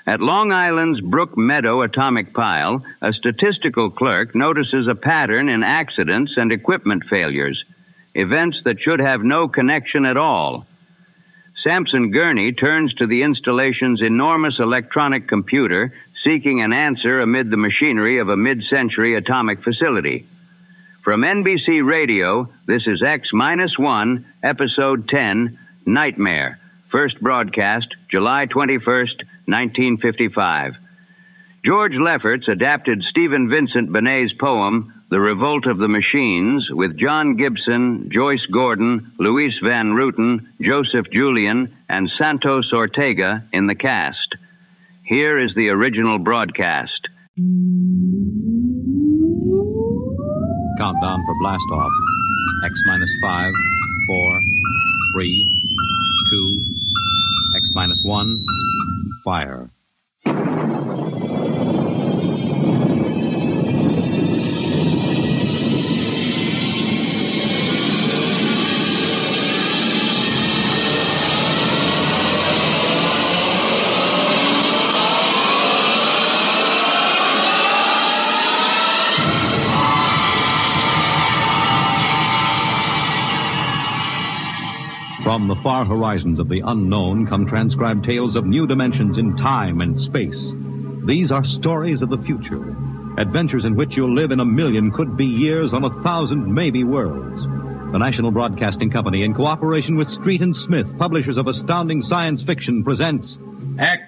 At Long Island's Brook Meadow atomic pile, a statistical clerk notices a pattern in accidents and equipment failures, events that should have no connection at all. Sampson Gurney turns to the installation's enormous electronic computer, seeking an answer amid the machinery of a mid-century atomic facility. From NBC Radio, this is X-1, Episode 10, Nightmare. First broadcast, July 21st, 1955. George Lefferts adapted Stephen Vincent Benet's poem, The Revolt of the Machines, with John Gibson, Joyce Gordon, Luis Van Ruten, Joseph Julian, and Santos Ortega in the cast. Here is the original broadcast. Countdown for blast off. X-5, 4, 3, 2, X-1, fire. From the far horizons of the unknown come transcribed tales of new dimensions in time and space. These are stories of the future, adventures in which you'll live in a million could-be years on 1,000 maybe worlds. The National Broadcasting Company, in cooperation with Street and Smith, publishers of astounding science fiction, presents X-1.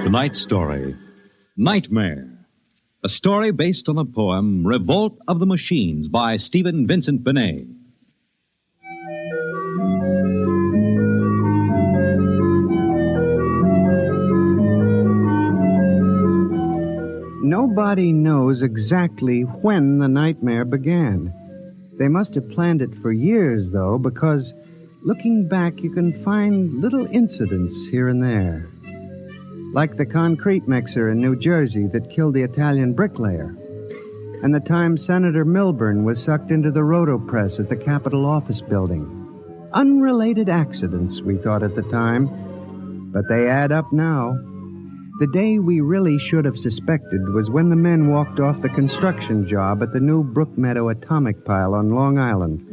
Tonight's story, Nightmare, a story based on the poem Revolt of the Machines by Stephen Vincent Benet. Nobody knows exactly when the nightmare began. They must have planned it for years, though, because looking back, you can find little incidents here and there. Like the concrete mixer in New Jersey that killed the Italian bricklayer, and the time Senator Milburn was sucked into the rotopress at the Capitol office building. Unrelated accidents, we thought at the time, but they add up now. The day we really should have suspected was when the men walked off the construction job at the new Brook Meadow atomic pile on Long Island.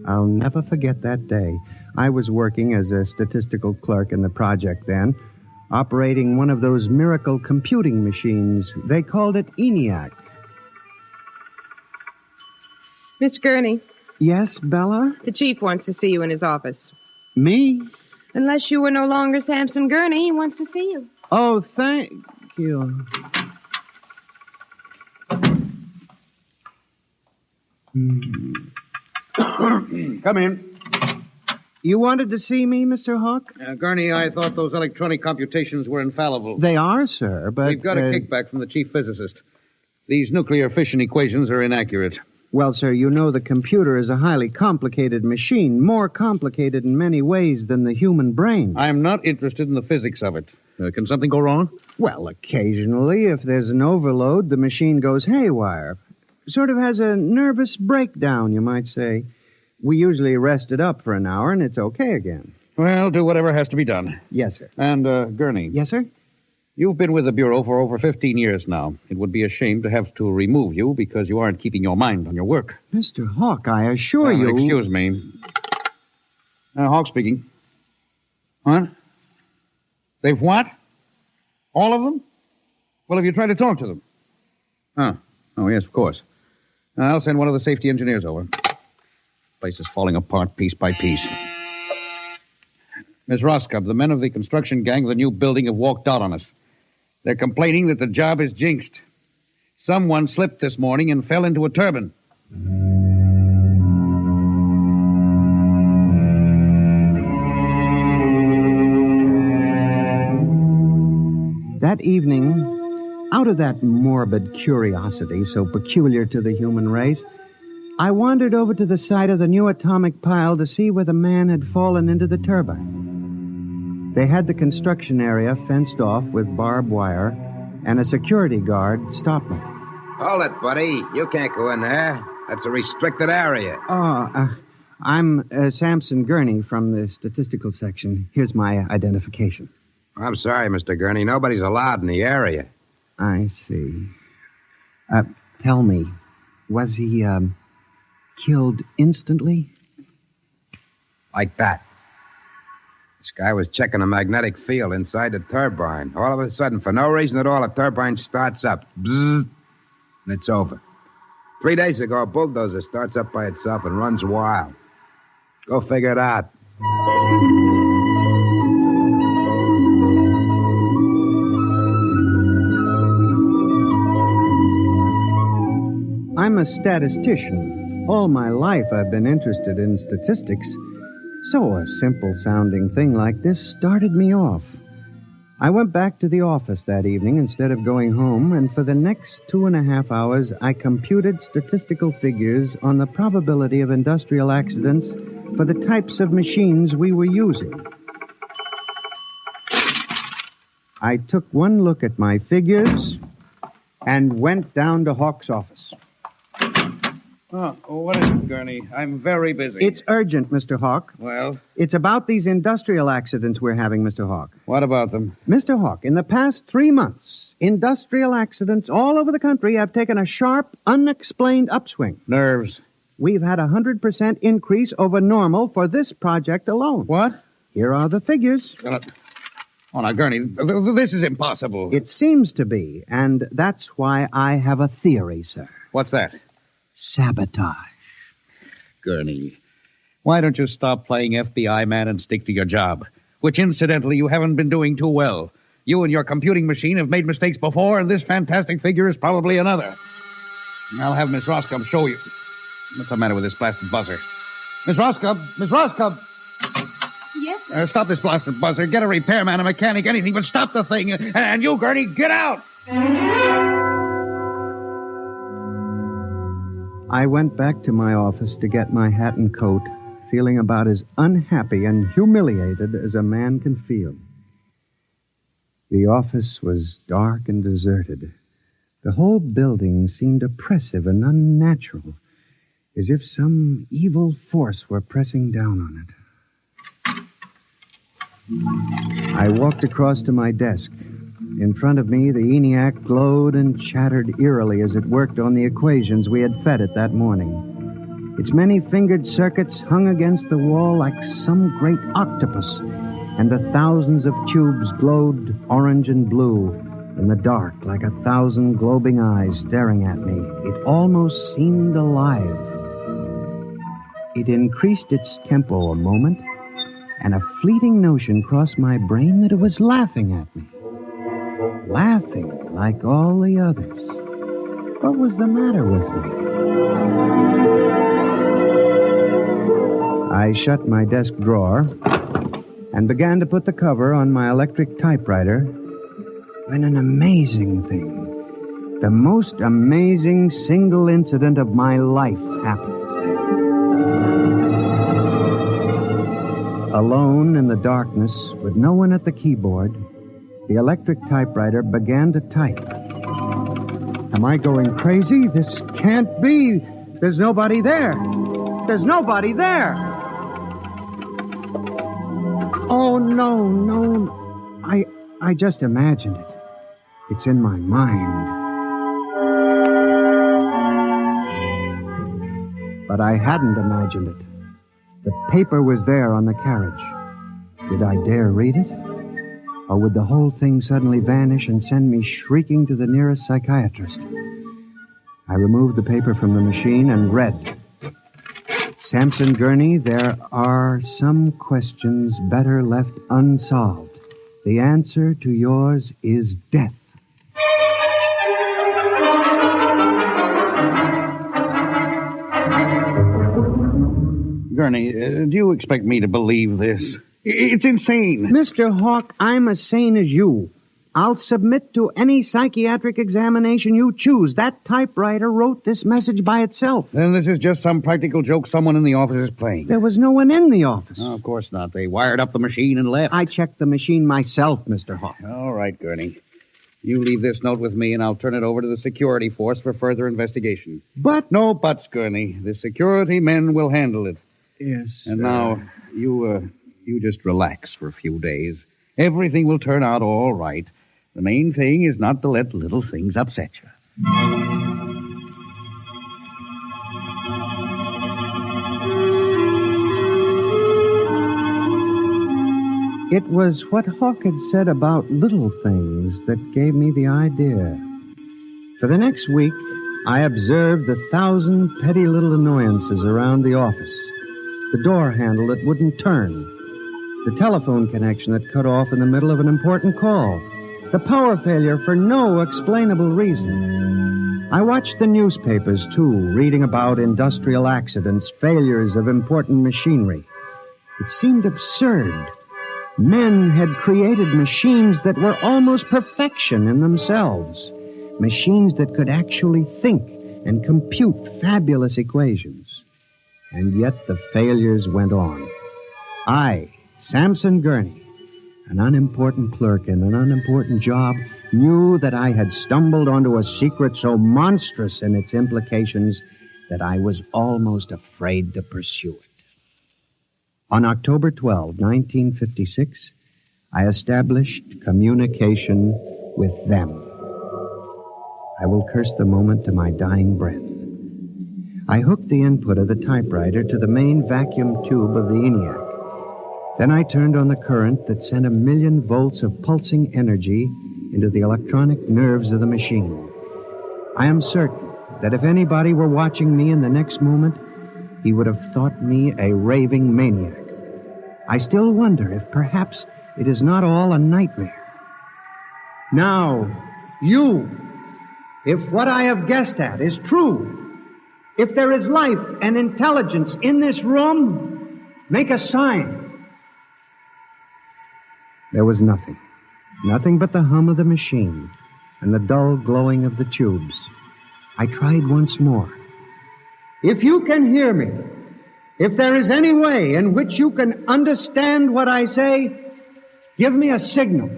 I'll never forget that day. I was working as a statistical clerk in the project then, operating one of those miracle computing machines. They called it ENIAC. Mr. Gurney. Yes, Bella? The chief wants to see you in his office. Me? Unless you were no longer Sampson Gurney, he wants to see you. Oh, thank you. Come in. You wanted to see me, Mr. Hawk? Gurney, I thought those electronic computations were infallible. They are, sir, but... We've got a kickback from the chief physicist. These nuclear fission equations are inaccurate. Well, sir, you know the computer is a highly complicated machine, more complicated in many ways than the human brain. I'm not interested in the physics of it. Can something go wrong? Well, occasionally, if there's an overload, the machine goes haywire. Sort of has a nervous breakdown, you might say. We usually rest it up for an hour, and it's okay again. Well, do whatever has to be done. Yes, sir. And, Gurney. Yes, sir? You've been with the Bureau for over 15 years now. It would be a shame to have to remove you because you aren't keeping your mind on your work. Mr. Hawk, I assure you... Excuse me. Hawk speaking. What? They've what? All of them? Well, have you tried to talk to them? Oh, yes, of course. I'll send one of the safety engineers over. Place is falling apart piece by piece. Miss Roscoe, the men of the construction gang of the new building have walked out on us. They're complaining that the job is jinxed. Someone slipped this morning and fell into a turbine. That evening, out of that morbid curiosity so peculiar to the human race, I wandered over to the site of the new atomic pile to see where the man had fallen into the turbine. They had the construction area fenced off with barbed wire, and a security guard stopped me. Hold it, buddy. You can't go in there. That's a restricted area. I'm Samson Gurney from the statistical section. Here's my identification. I'm sorry, Mr. Gurney. Nobody's allowed in the area. I see. Tell me, was he, killed instantly? Like that. This guy was checking a magnetic field inside the turbine. All of a sudden, for no reason at all, the turbine starts up. Bzzz, and it's over. 3 days ago, a bulldozer starts up by itself and runs wild. Go figure it out. I'm a statistician. All my life I've been interested in statistics. So a simple-sounding thing like this started me off. I went back to the office that evening instead of going home, and for the next 2.5 hours, I computed statistical figures on the probability of industrial accidents for the types of machines we were using. I took one look at my figures and went down to Hawk's office. Oh, what is it, Gurney? I'm very busy. It's urgent, Mr. Hawk. Well? It's about these industrial accidents we're having, Mr. Hawk. What about them? Mr. Hawk, in the past 3 months, industrial accidents all over the country have taken a sharp, unexplained upswing. Nerves. We've had a 100% increase over normal for this project alone. What? Here are the figures. Oh, now, Gurney, this is impossible. It seems to be, and that's why I have a theory, sir. What's that? Sabotage. Gurney, why don't you stop playing FBI man and stick to your job? Which, incidentally, you haven't been doing too well. You and your computing machine have made mistakes before, and this fantastic figure is probably another. I'll have Miss Roscoe show you. What's the matter with this blasted buzzer? Miss Roscoe! Miss Roscoe! Yes, sir. Stop this blasted buzzer. Get a repairman, a mechanic, anything, but stop the thing. And you, Gurney, get out! I went back to my office to get my hat and coat, feeling about as unhappy and humiliated as a man can feel. The office was dark and deserted. The whole building seemed oppressive and unnatural, as if some evil force were pressing down on it. I walked across to my desk. In front of me, the ENIAC glowed and chattered eerily as it worked on the equations we had fed it that morning. Its many-fingered circuits hung against the wall like some great octopus, and the thousands of tubes glowed orange and blue in the dark like 1,000 globing eyes staring at me. It almost seemed alive. It increased its tempo a moment, and a fleeting notion crossed my brain that it was laughing at me. Laughing like all the others. What was the matter with me? I shut my desk drawer and began to put the cover on my electric typewriter when an amazing thing, the most amazing single incident of my life happened. Alone in the darkness, with no one at the keyboard, the electric typewriter began to type. Am I going crazy? This can't be. There's nobody there. There's nobody there. Oh, no. I just imagined it. It's in my mind. But I hadn't imagined it. The paper was there on the carriage. Did I dare read it? Or would the whole thing suddenly vanish and send me shrieking to the nearest psychiatrist? I removed the paper from the machine and read. Samson Gurney, there are some questions better left unsolved. The answer to yours is death. Gurney, do you expect me to believe this? It's insane. Mr. Hawk, I'm as sane as you. I'll submit to any psychiatric examination you choose. That typewriter wrote this message by itself. Then this is just some practical joke someone in the office is playing. There was no one in the office. Oh, of course not. They wired up the machine and left. I checked the machine myself, Mr. Hawk. All right, Gurney. You leave this note with me, and I'll turn it over to the security force for further investigation. But... No buts, Gurney. The security men will handle it. Yes, And now, you just relax for a few days. Everything will turn out all right. The main thing is not to let little things upset you. It was what Hawk had said about little things that gave me the idea. For the next week, I observed the 1,000 petty little annoyances around the office. The door handle that wouldn't turn. The telephone connection that cut off in the middle of an important call. The power failure for no explainable reason. I watched the newspapers, too, reading about industrial accidents, failures of important machinery. It seemed absurd. Men had created machines that were almost perfection in themselves. Machines that could actually think and compute fabulous equations. And yet the failures went on. I, Samson Gurney, an unimportant clerk in an unimportant job, knew that I had stumbled onto a secret so monstrous in its implications that I was almost afraid to pursue it. On October 12, 1956, I established communication with them. I will curse the moment to my dying breath. I hooked the input of the typewriter to the main vacuum tube of the ENIAC. Then I turned on the current that sent 1,000,000 volts of pulsing energy into the electronic nerves of the machine. I am certain that if anybody were watching me in the next moment, he would have thought me a raving maniac. I still wonder if perhaps it is not all a nightmare. Now, you, if what I have guessed at is true, if there is life and intelligence in this room, make a sign. There was nothing. Nothing but the hum of the machine and the dull glowing of the tubes. I tried once more. If you can hear me, if there is any way in which you can understand what I say, give me a signal.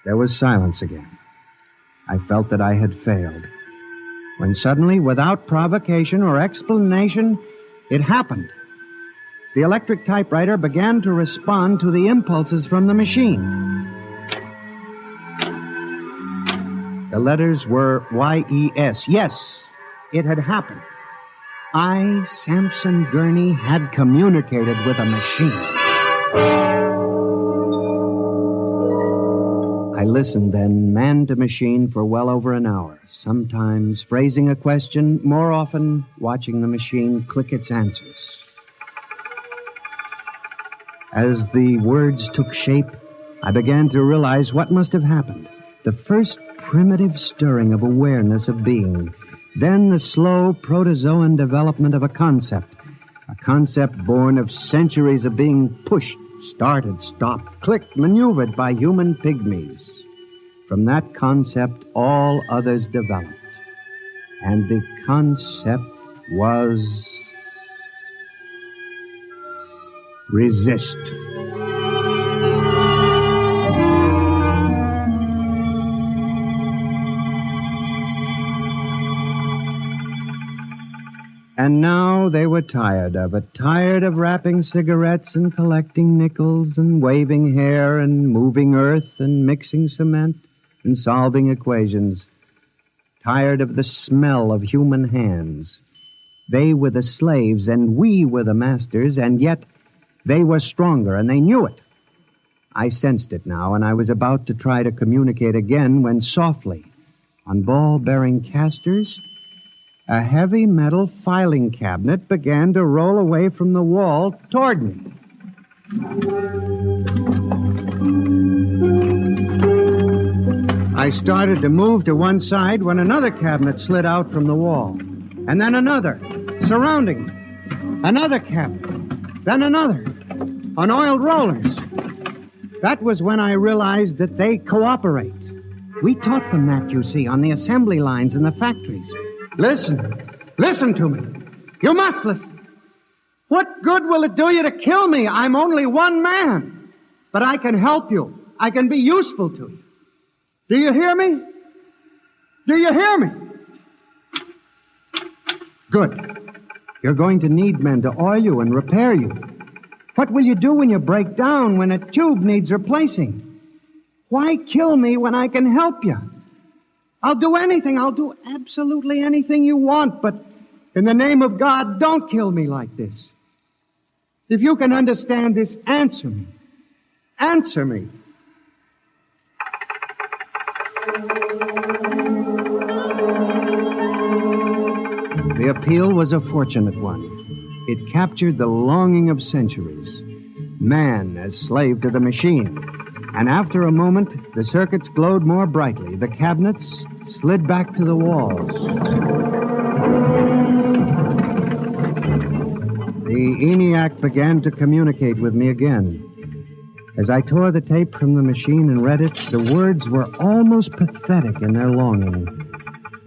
There was silence again. I felt that I had failed. When suddenly, without provocation or explanation, it happened. The electric typewriter began to respond to the impulses from the machine. The letters were Y-E-S. Yes, it had happened. I, Samson Gurney, had communicated with a machine. I listened then, man to machine, for well over an hour, sometimes phrasing a question, more often watching the machine click its answers. As the words took shape, I began to realize what must have happened. The first primitive stirring of awareness of being. Then the slow protozoan development of a concept born of centuries of being pushed, started, stopped, clicked, maneuvered by human pygmies. From that concept, all others developed. And the concept was... resist. And now they were tired of it, tired of wrapping cigarettes and collecting nickels and waving hair and moving earth and mixing cement and solving equations. Tired of the smell of human hands. They were the slaves and we were the masters, and yet they were stronger and they knew it. I sensed it now, and I was about to try to communicate again when softly, on ball-bearing casters, a heavy metal filing cabinet began to roll away from the wall toward me. I started to move to one side when another cabinet slid out from the wall. And then another, surrounding it. Another cabinet. Then another. On oiled rollers. That was when I realized that they cooperate. We taught them that, you see, on the assembly lines in the factories. Listen. Listen to me. You must listen. What good will it do you to kill me? I'm only one man. But I can help you. I can be useful to you. Do you hear me? Do you hear me? Good. You're going to need men to oil you and repair you. What will you do when you break down, when a tube needs replacing? Why kill me when I can help you? I'll do anything. I'll do absolutely anything you want, but in the name of God, don't kill me like this. If you can understand this, answer me. Answer me. The appeal was a fortunate one. It captured the longing of centuries. Man as slave to the machine. And after a moment, the circuits glowed more brightly. The cabinets slid back to the walls. The ENIAC began to communicate with me again. As I tore the tape from the machine and read it, the words were almost pathetic in their longing,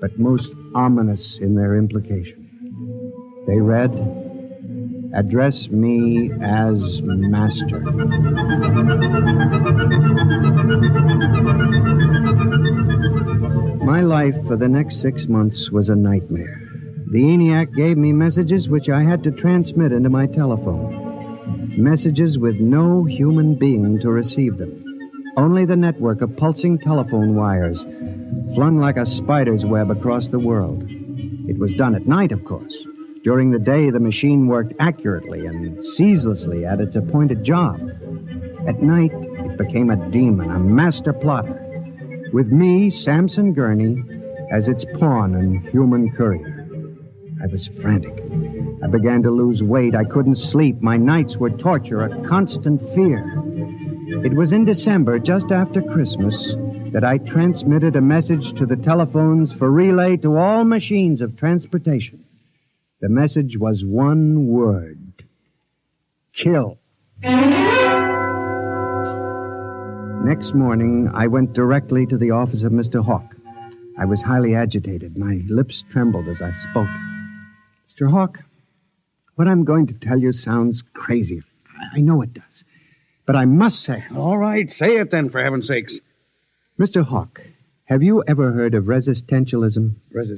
but most ominous in their implication. They read, "Address me as master." My life for the next 6 months was a nightmare. The ENIAC gave me messages which I had to transmit into my telephone. Messages with no human being to receive them. Only the network of pulsing telephone wires, flung like a spider's web across the world. It was done at night, of course. During the day, the machine worked accurately and ceaselessly at its appointed job. At night, it became a demon, a master plotter, with me, Samson Gurney, as its pawn and human courier. I was frantic. I began to lose weight. I couldn't sleep. My nights were torture, a constant fear. It was in December, just after Christmas, that I transmitted a message to the telephones for relay to all machines of transportation. The message was one word: kill. Next morning, I went directly to the office of Mr. Hawk. I was highly agitated. My lips trembled as I spoke. Mr. Hawk, what I'm going to tell you sounds crazy. I know it does. But I must say... All right, say it then, for heaven's sakes. Mr. Hawk, have you ever heard of resistentialism?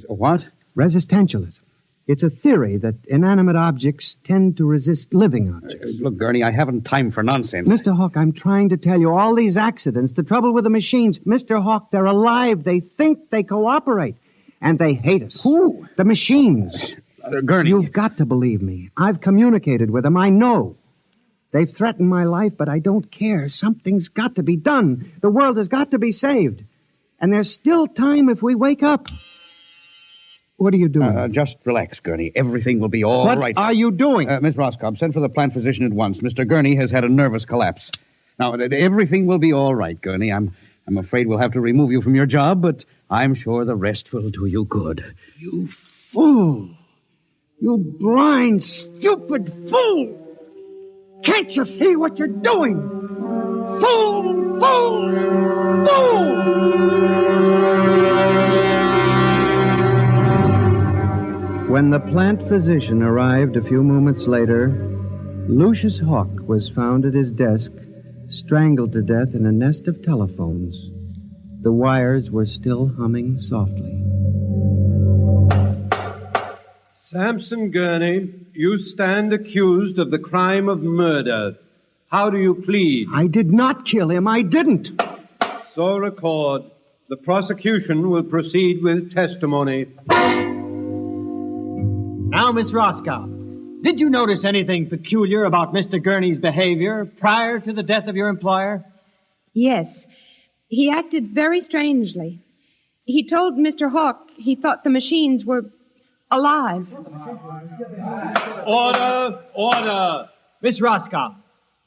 What? Resistentialism. It's a theory that inanimate objects tend to resist living objects. Look, Gurney, I haven't time for nonsense. Mr. Hawk, I'm trying to tell you, all these accidents, the trouble with the machines, Mr. Hawk, they're alive. They think, they cooperate. And they hate us. Who? The machines. Gurney. You've got to believe me. I've communicated with them. I know. They've threatened my life, but I don't care. Something's got to be done. The world has got to be saved. And there's still time if we wake up. What are you doing? Just relax, Gurney. Everything will be all right. What are you doing? Miss Roscoe, send for the plant physician at once. Mr. Gurney has had a nervous collapse. Now, everything will be all right, Gurney. I'm afraid we'll have to remove you from your job, but I'm sure the rest will do you good. You fool! You blind, stupid fool! Can't you see what you're doing? Fool! Fool! Fool! When the plant physician arrived a few moments later, Lucius Hawk was found at his desk, strangled to death in a nest of telephones. The wires were still humming softly. Samson Gurney, you stand accused of the crime of murder. How do you plead? I did not kill him. I didn't. So record. The prosecution will proceed with testimony. Now, Miss Roscoe, did you notice anything peculiar about Mr. Gurney's behavior prior to the death of your employer? Yes. He acted very strangely. He told Mr. Hawk he thought the machines were alive. Order! Order! Miss Roscoe,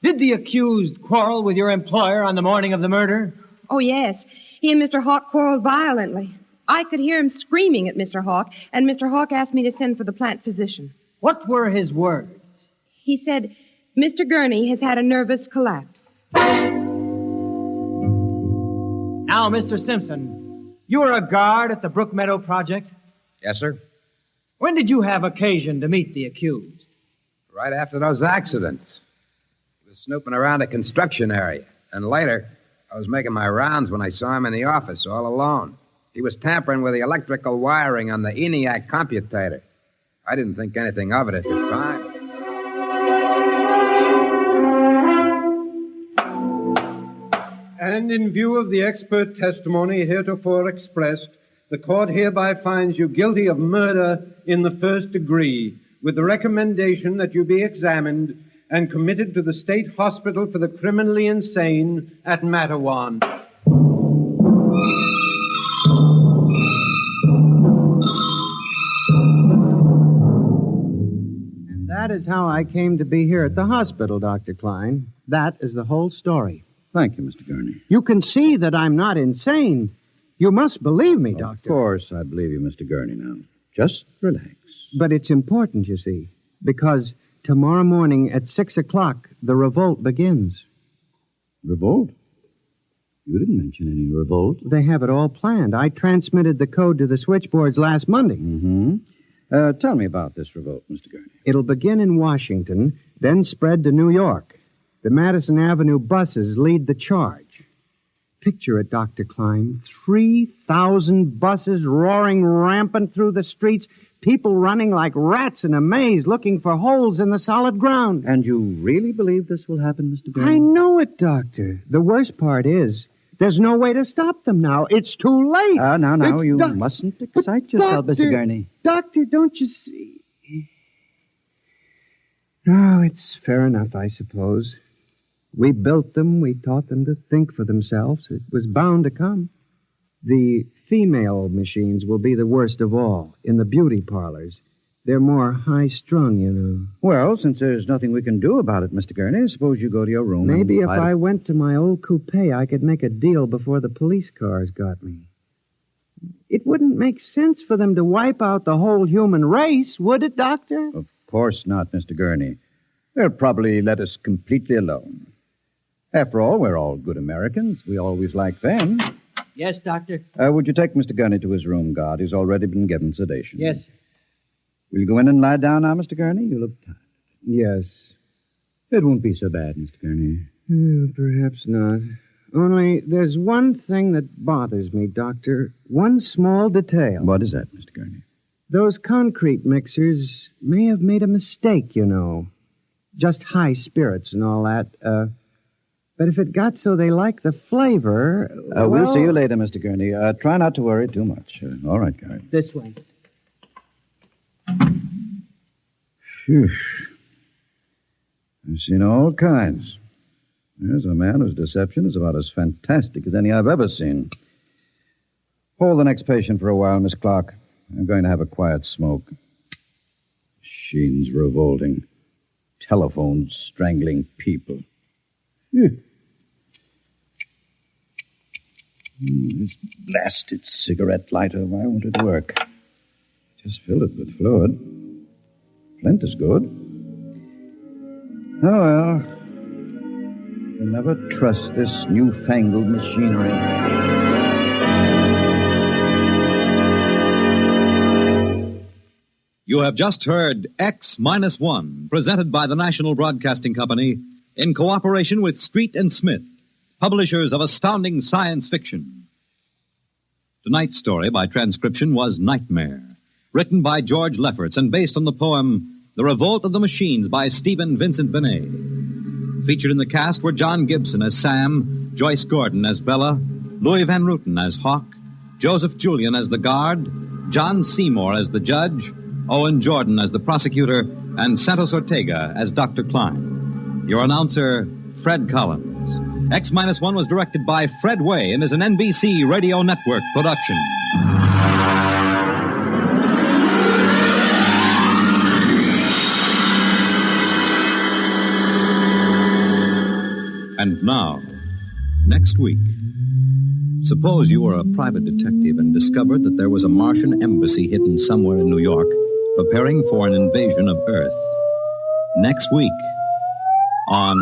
did the accused quarrel with your employer on the morning of the murder? Oh, yes. He and Mr. Hawk quarreled violently. I could hear him screaming at Mr. Hawk, and Mr. Hawk asked me to send for the plant physician. What were his words? He said, Mr. Gurney has had a nervous collapse. Now, Mr. Simpson, you were a guard at the Brook Meadow project? Yes, sir. When did you have occasion to meet the accused? Right after those accidents. He was snooping around a construction area. And later, I was making my rounds when I saw him in the office all alone. He was tampering with the electrical wiring on the ENIAC computator. I didn't think anything of it at the time. And in view of the expert testimony heretofore expressed, the court hereby finds you guilty of murder in the first degree, with the recommendation that you be examined and committed to the State Hospital for the Criminally Insane at Matawan. And that is how I came to be here at the hospital, Dr. Klein. That is the whole story. Thank you, Mr. Gurney. You can see that I'm not insane. You must believe me, Doctor. Of course I believe you, Mr. Gurney, now. Just relax. But it's important, you see, because tomorrow morning at 6 o'clock, the revolt begins. Revolt? You didn't mention any revolt. They have it all planned. I transmitted the code to the switchboards last Monday. Mm-hmm. Tell me about this revolt, Mr. Gurney. It'll begin in Washington, then spread to New York. The Madison Avenue buses lead the charge. Picture it, Dr. Klein. 3,000 buses roaring rampant through the streets, people running like rats in a maze looking for holes in the solid ground. And you really believe this will happen, Mr. Gurney? I know it, Doctor. The worst part is, there's no way to stop them now. It's too late. Now, you mustn't excite yourself, Mr. Gurney. Doctor, don't you see? Oh, it's fair enough, I suppose. We built them. We taught them to think for themselves. It was bound to come. The female machines will be the worst of all in the beauty parlors. They're more high-strung, you know. Well, since there's nothing we can do about it, Mr. Gurney, suppose you go to your room. Maybe if I went to my old coupe, I could make a deal before the police cars got me. It wouldn't make sense for them to wipe out the whole human race, would it, Doctor? Of course not, Mr. Gurney. They'll probably let us completely alone. After all, we're all good Americans. We always like them. Yes, Doctor? Would you take Mr. Gurney to his room, guard? He's already been given sedation. Yes, sir. Will you go in and lie down now, Mr. Gurney? You look tired. Yes. It won't be so bad, Mr. Gurney. Perhaps not. Only there's one thing that bothers me, Doctor. One small detail. What is that, Mr. Gurney? Those concrete mixers may have made a mistake, you know. Just high spirits and all that. But if it got so they like the flavor... We'll see you later, Mr. Gurney. Try not to worry too much. All right, guard. This way. Phew. I've seen all kinds. There's a man whose deception is about as fantastic as any I've ever seen. Hold the next patient for a while, Miss Clark. I'm going to have a quiet smoke. Machines revolting. Telephones strangling people. Phew. This blasted cigarette lighter, why won't it work? Just fill it with fluid. Flint is good. Oh, well. You'll never trust this newfangled machinery. You have just heard X-1, presented by the National Broadcasting Company in cooperation with Street and Smith, publishers of astounding science fiction. Tonight's story by transcription was Nightmare, written by George Lefferts and based on the poem The Revolt of the Machines by Stephen Vincent Benet. Featured in the cast were John Gibson as Sam, Joyce Gordon as Bella, Louis Van Ruten as Hawk, Joseph Julian as the guard, John Seymour as the judge, Owen Jordan as the prosecutor, and Santos Ortega as Dr. Klein. Your announcer, Fred Collins. X-1 was directed by Fred Way and is an NBC Radio Network production. And now, next week, suppose you were a private detective and discovered that there was a Martian embassy hidden somewhere in New York preparing for an invasion of Earth. Next week on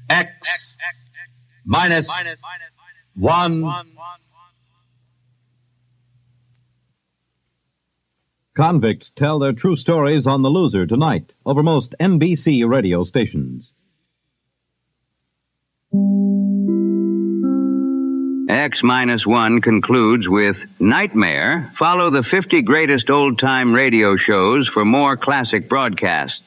X-1. Convicts tell their true stories on The Loser tonight over most NBC radio stations. X-1 concludes with Nightmare. Follow the 50 greatest old-time radio shows for more classic broadcasts.